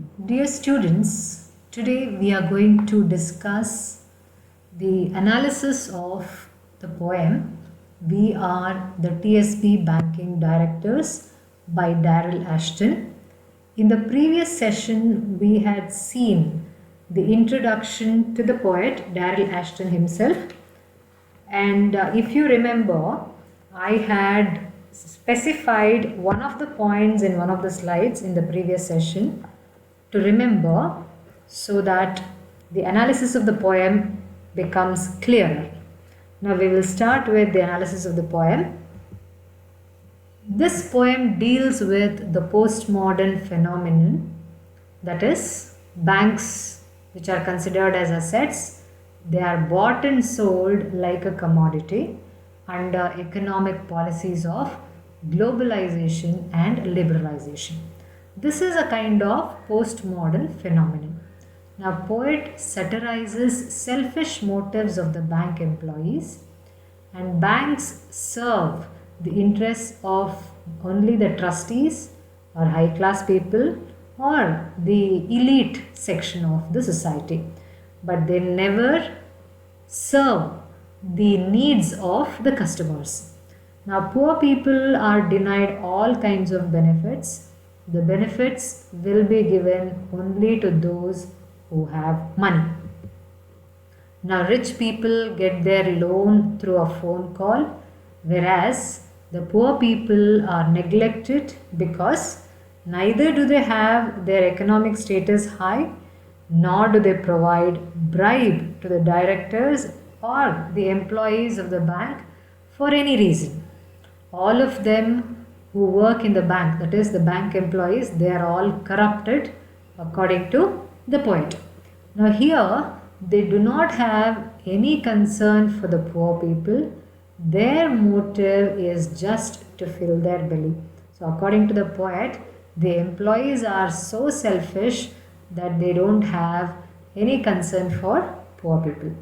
Dear students, today we are going to discuss the analysis of the poem We Are the TSB Banking Directors by Daryl Ashton. In the previous session, we had seen the introduction to the poet Daryl Ashton himself, and if you remember, I had specified one of the points in one of the slides in the previous session to remember so that the analysis of the poem becomes clearer. Now we will start with the analysis of the poem. This poem deals with the postmodern phenomenon, that is, banks which are considered as assets, they are bought and sold like a commodity under economic policies of globalization and liberalization. This is a kind of postmodern phenomenon. Now, poet satirizes selfish motives of the bank employees, and banks serve the interests of only the trustees or high class people or the elite section of the society, but they never serve the needs of the customers. Now, poor people are denied all kinds of benefits. The benefits will be given only to those who have money. Now, rich people get their loan through a phone call, whereas the poor people are neglected because neither do they have their economic status high, nor do they provide bribe to the directors or the employees of the bank for any reason. All of them who work in the bank, that is the bank employees, they are all corrupted according to the poet. Now here they do not have any concern for the poor people. Their motive is just to fill their belly. So according to the poet, the employees are so selfish that they don't have any concern for poor people.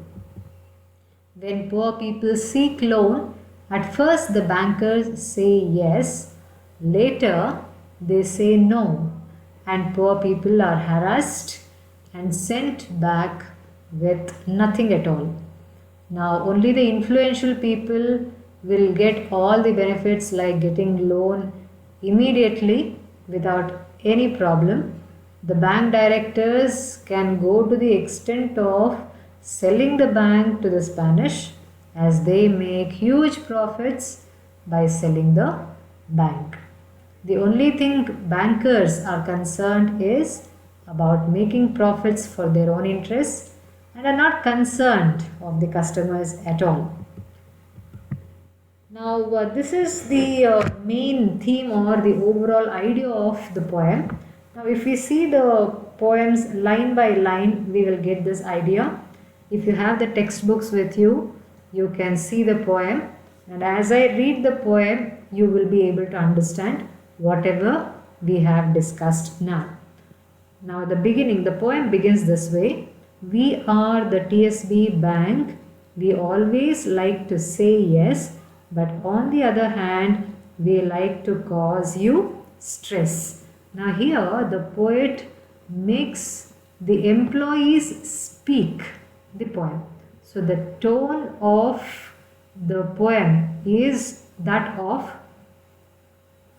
When poor people seek loan, at first the bankers say yes, later they say no, and poor people are harassed and sent back with nothing at all. Now, only the influential people will get all the benefits like getting loan immediately without any problem. The bank directors can go to the extent of selling the bank to the Spanish, as they make huge profits by selling the bank. The only thing bankers are concerned is about making profits for their own interests and are not concerned of the customers at all. Now, this is the main theme or the overall idea of the poem. Now, if we see the poems line by line, we will get this idea. If you have the textbooks with you, you can see the poem, and as I read the poem, you will be able to understand whatever we have discussed now. Now, the beginning, the poem begins this way. We are the TSB bank. We always like to say yes, but on the other hand, we like to cause you stress. Now, here the poet makes the employees speak the poem. So, the tone of the poem is that of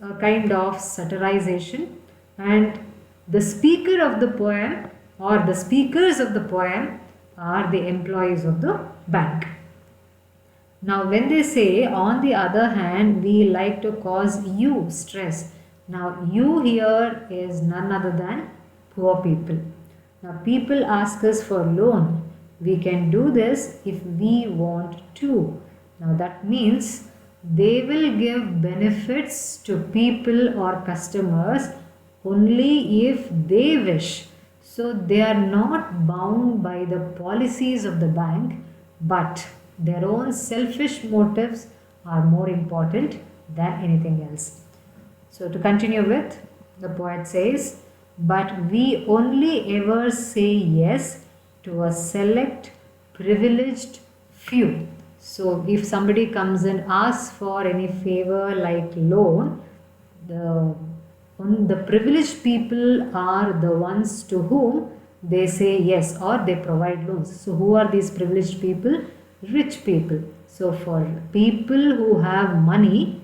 a kind of satirization, and the speaker of the poem or the speakers of the poem are the employees of the bank. Now, when they say, on the other hand, we like to cause you stress. Now, you here is none other than poor people. Now, people ask us for loan. We can do this if we want to. Now, that means they will give benefits to people or customers only if they wish. So, they are not bound by the policies of the bank, but their own selfish motives are more important than anything else. So, to continue with, the poet says, but we only ever say yes to a select privileged few. So, if somebody comes and asks for any favor like loan, the the privileged people are the ones to whom they say yes or they provide loans. So who are these privileged people? Rich people. So for people who have money,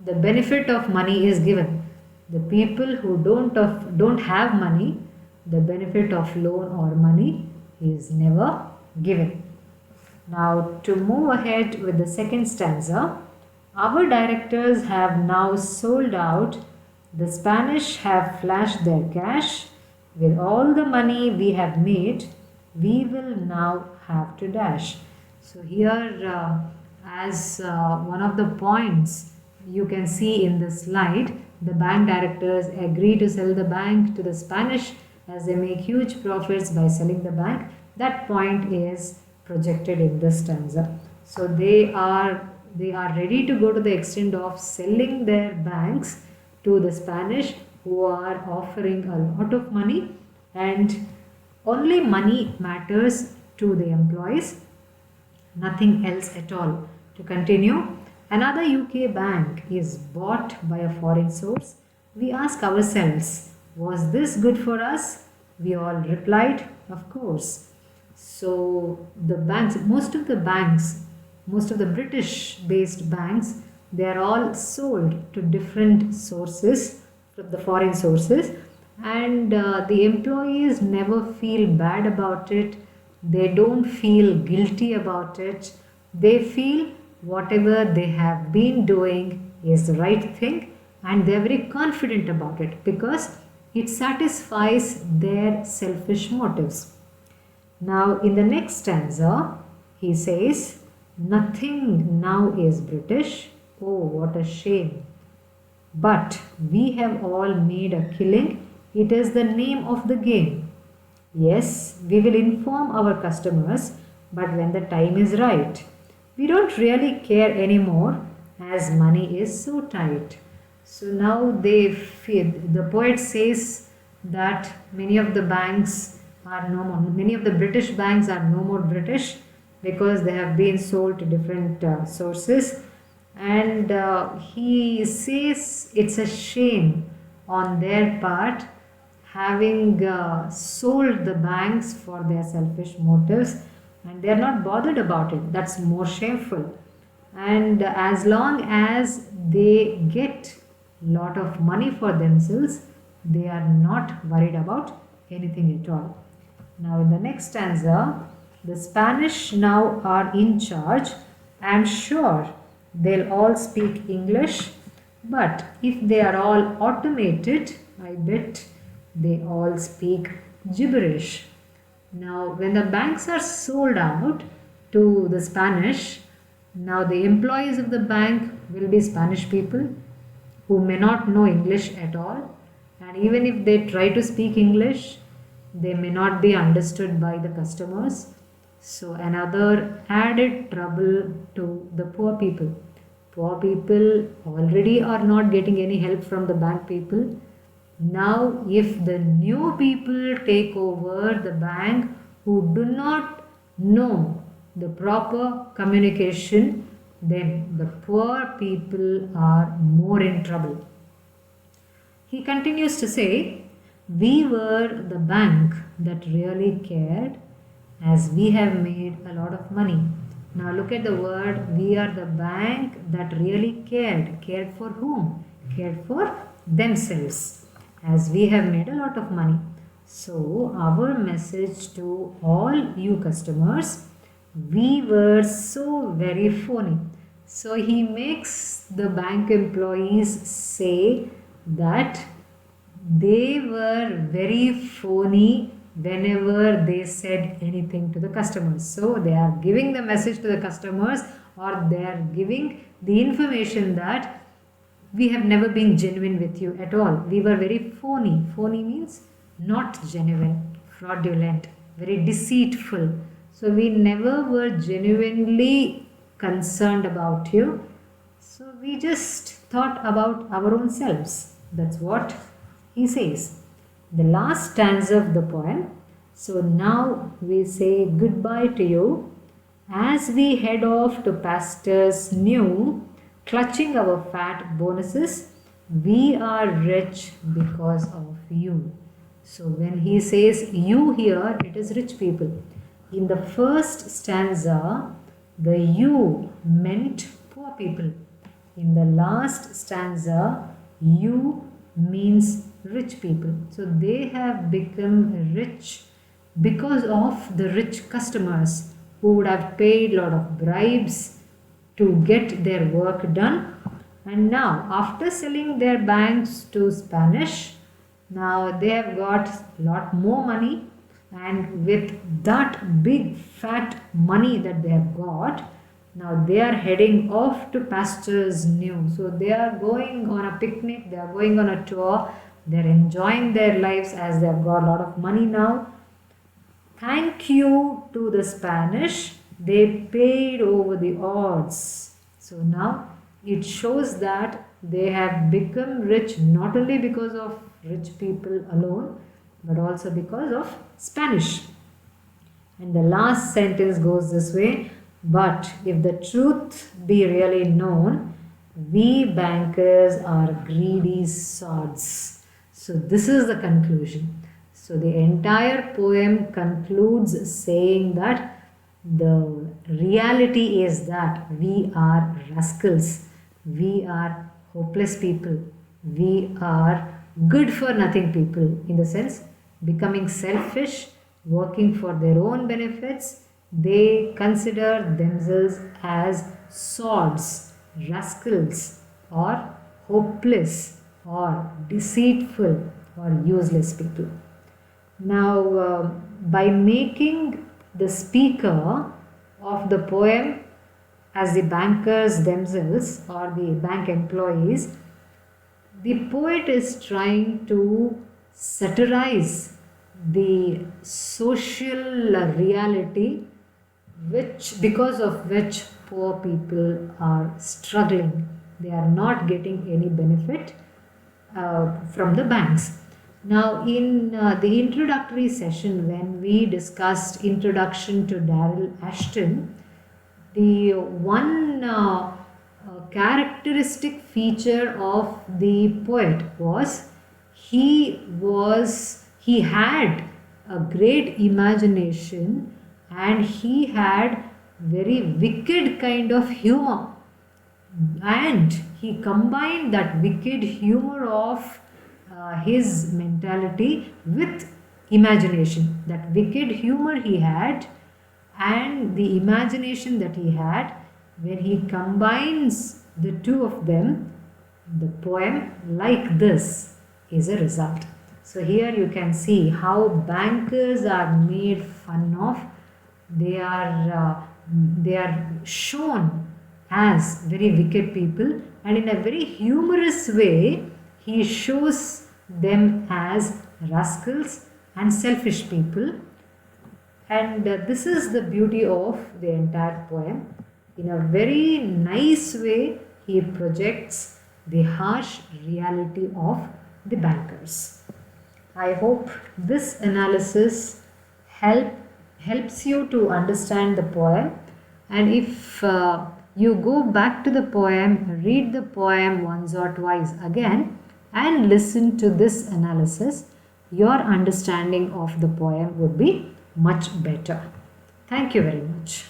the benefit of money is given. The people who don't have money, the benefit of loan or money is never given. Now to move ahead with the second stanza, our directors have now sold out. The Spanish have flashed their cash. With all the money we have made, we will now have to dash. So here as one of the points you can see in the slide, the bank directors agree to sell the bank to the Spanish as they make huge profits by selling the bank. That point is projected in this stanza. So they are ready to go to the extent of selling their banks to the Spanish, who are offering a lot of money, and only money matters to the employees, nothing else at all. To continue, another UK bank is bought by a foreign source. We ask ourselves, was this good for us? We all replied, of course. So the banks, most of the British based banks, they are all sold to different sources, from the foreign sources, and the employees never feel bad about it. They don't feel guilty about it. They feel whatever they have been doing is the right thing, and they are very confident about it because it satisfies their selfish motives. Now in the next stanza, he says, nothing now is British. Oh, what a shame. But we have all made a killing. It is the name of the game. Yes, we will inform our customers, but when the time is right. We don't really care anymore as money is so tight. So now they feel, the poet says that many of the banks are no more, many of the British banks are no more British because they have been sold to different sources, and he says it's a shame on their part having sold the banks for their selfish motives, and they are not bothered about it. That's more shameful. And as long as they get lot of money for themselves, they are not worried about anything at all. Now in the next stanza, the Spanish now are in charge. I am sure they'll all speak English, but if they are all automated, I bet they all speak gibberish. Now when the banks are sold out to the Spanish, now the employees of the bank will be Spanish people who may not know English at all, and even if they try to speak English, they may not be understood by the customers. So another added trouble to the poor people. Poor people already are not getting any help from the bank people. Now if the new people take over the bank who do not know the proper communication, then the poor people are more in trouble. He continues to say, we were the bank that really cared as we have made a lot of money. Now look at the word, we are the bank that really cared. Cared for whom? Cared for themselves, as we have made a lot of money. So our message to all you customers, we were so very phony. So he makes the bank employees say that they were very phony whenever they said anything to the customers. So they are giving the message to the customers, or they are giving the information that we have never been genuine with you at all. We were very phony. Phony means not genuine, fraudulent, very deceitful. So we never were genuinely concerned about you. So we just thought about our own selves. That's what he says. The last stanza of the poem. So now we say goodbye to you as we head off to pastures new, clutching our fat bonuses. We are rich because of you. So when he says you here, it is rich people. In the first stanza, the you meant poor people. In the last stanza, you means rich people. So they have become rich because of the rich customers who would have paid a lot of bribes to get their work done. And now, after selling their banks to Spanish, now they have got a lot more money, and with that big fat money that they have got, now they are heading off to pastures new. So they are going on a picnic, they are going on a tour, they are enjoying their lives as they have got a lot of money now. Thank you to the Spanish, they paid over the odds. So now it shows that they have become rich not only because of rich people alone, but also because of Spanish. And the last sentence goes this way: but if the truth be really known, we bankers are greedy sods. So this is the conclusion. So the entire poem concludes saying that the reality is that we are rascals, we are hopeless people, we are good for nothing people, in the sense becoming selfish, working for their own benefits. They consider themselves as sods, rascals, or hopeless, or deceitful, or useless people. Now, by making the speaker of the poem as the bankers themselves or the bank employees, the poet is trying to satirize the social reality because of which poor people are struggling. They are not getting any benefit from the banks. Now, in the introductory session, when we discussed Introduction to Darrell Ashton, the one characteristic feature of the poet was he had a great imagination, and he had very wicked kind of humor, and he combined that wicked humor of his mentality with imagination. That wicked humor he had and the imagination that he had, when he combines the two of them, the poem like this is a result. So here you can see how bankers are made fun of. They are shown as very wicked people, and in a very humorous way he shows them as rascals and selfish people. And this is the beauty of the entire poem. In a very nice way, he projects the harsh reality of the bankers. I hope this analysis helps you to understand the poem. And if you go back to the poem, read the poem once or twice again, and listen to this analysis, your understanding of the poem would be much better. Thank you very much.